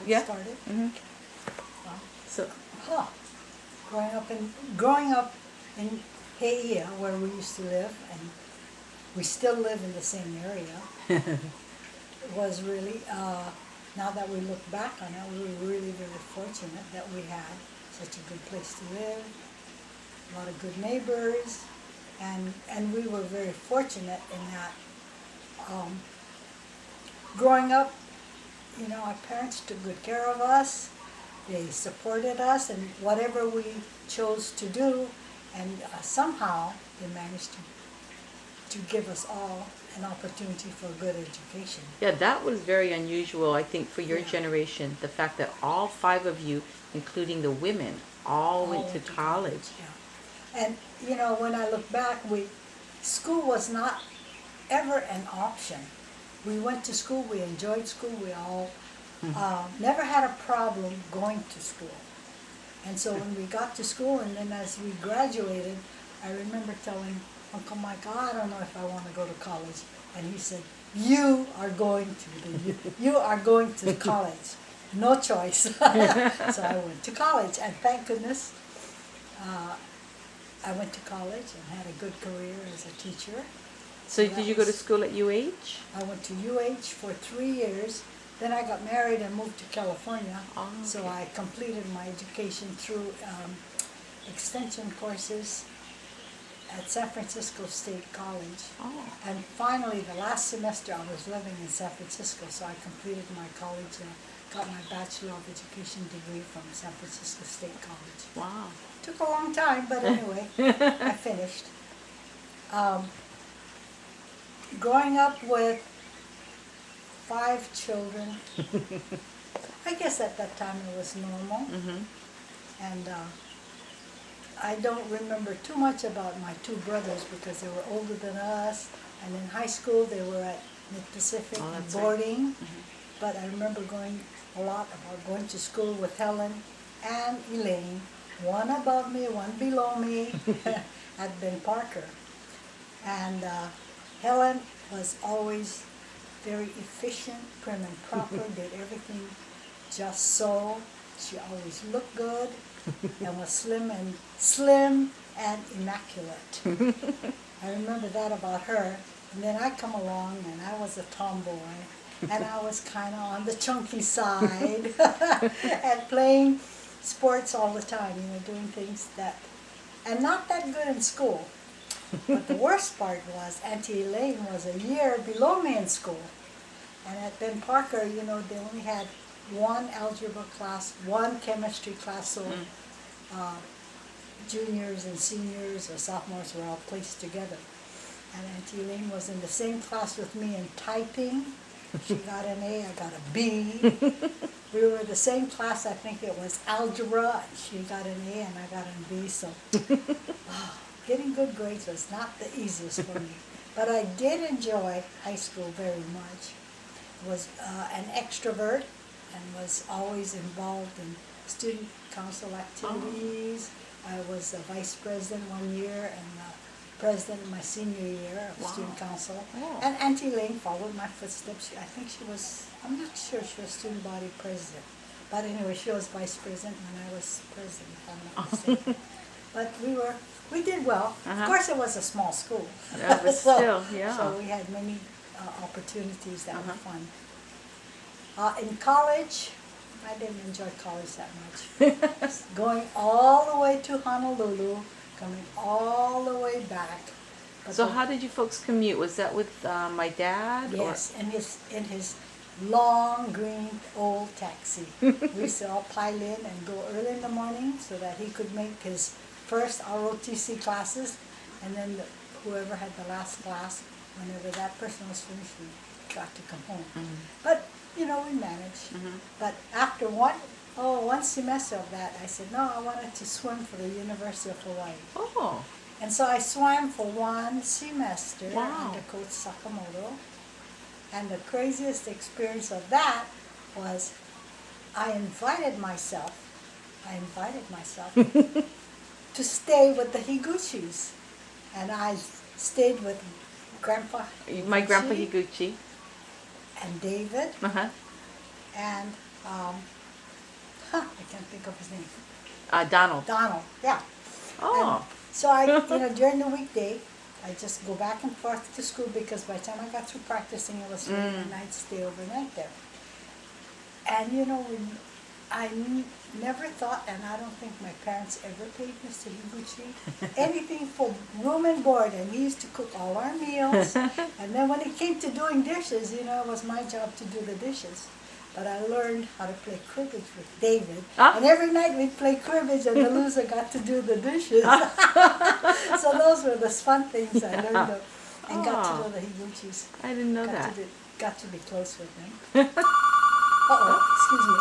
Yeah. started? Mhm. Wow. So, Huh. Growing up in Heia, where we used to live, and we still live in the same area, was really, now that we look back on it, we were really very fortunate that we had such a good place to live, a lot of good neighbors, and we were very fortunate in that, um, growing up, our parents took good care of us. They supported us in whatever we chose to do, and somehow they managed to give us all an opportunity for a good education. yeah, that was very unusual, I think, for your Yeah. generation. The fact that all five of you, including the women, all went to college. Yeah. And when I look back, school was not ever an option. We went to school, we enjoyed school, we all never had a problem going to school. And so when we got to school, and then as we graduated, I remember telling Uncle Mike, I don't know if I want to go to college. And he said, you are going to. You are going to college. No choice. So I went to college, and thank goodness uh, I went to college and had a good career as a teacher. So that did you go to was- school at UH? I went to UH for 3 years. Then I got married and moved to California. Oh, So okay. I completed my education through extension courses at San Francisco State College. Oh, And finally, the last semester I was living in San Francisco, so I completed my college and got my Bachelor of Education degree from San Francisco State College. wow. Took a long time, but anyway, I finished. Um, growing up with 5 children, I guess at that time it was normal. Mm-hmm. And I don't remember too much about my 2 brothers because they were older than us. And in high school they were at Mid-Pacific Oh, and that's right. boarding. But I remember going to school with Helen and Elaine, one above me, one below me, at Ben Parker. And Helen was always very efficient, prim and proper, did everything just so. She always looked good and was slim and immaculate. I remember that about her. And then I come along and I was a tomboy and I was kind of on the chunky side and playing sports all the time, doing things and not that good in school. But the worst part was Auntie Elaine was a year below me in school. And at Ben Parker, they only had 1 algebra class, 1 chemistry class, so juniors and seniors or sophomores were all placed together. And Auntie Elaine was in the same class with me in typing. She got an A, I got a B. We were in the same class, I think it was algebra. She got an A and I got an B, so getting good grades was not the easiest for me. But I did enjoy high school very much. Was an extrovert and was always involved in student council activities. I was a vice president one year and president my senior year of Wow. student council. Oh. And Auntie Lane followed my footsteps. I think I'm not sure she was student body president. But anyway, she was vice president when I was president, if I'm not mistaken. But we did well. Uh-huh. Of course, it was a small school. Yeah, but still, yeah. So we had many opportunities that were Uh-huh. fun. In college, I didn't enjoy college that much. Going all the way to Honolulu, coming all the way back. But So how did you folks commute? Was that with my dad? Yes, in his long green old taxi. We used to all pile in and go early in the morning so that he could make his first ROTC classes, and then whoever had the last class, whenever that person was finished, we got to come home. But we managed. But after one semester of that, I said, no, I wanted to swim for the University of Hawaii. Oh, And so I swam for 1 semester Wow. under Coach Sakamoto. And the craziest experience of that was I invited myself to stay with the Higuchis. And I stayed with my grandpa Higuchi Higuchi. and David Uh-huh. and I can't think of his name. Donald. Donald, yeah. Oh. So I, during the weekday, I just go back and forth to school because by the time I got through practicing, it was late and I'd stay overnight there. And never thought, and I don't think my parents ever paid Mr. Higuchi anything for room and board, and he used to cook all our meals. And then when it came to doing dishes, it was my job to do the dishes. But I learned how to play cribbage with David, and every night we'd play cribbage, and the loser got to do the dishes. So those were the fun things I learned and got to know the Higuchis. I didn't know that. Got to be close with them. Uh-oh, excuse me.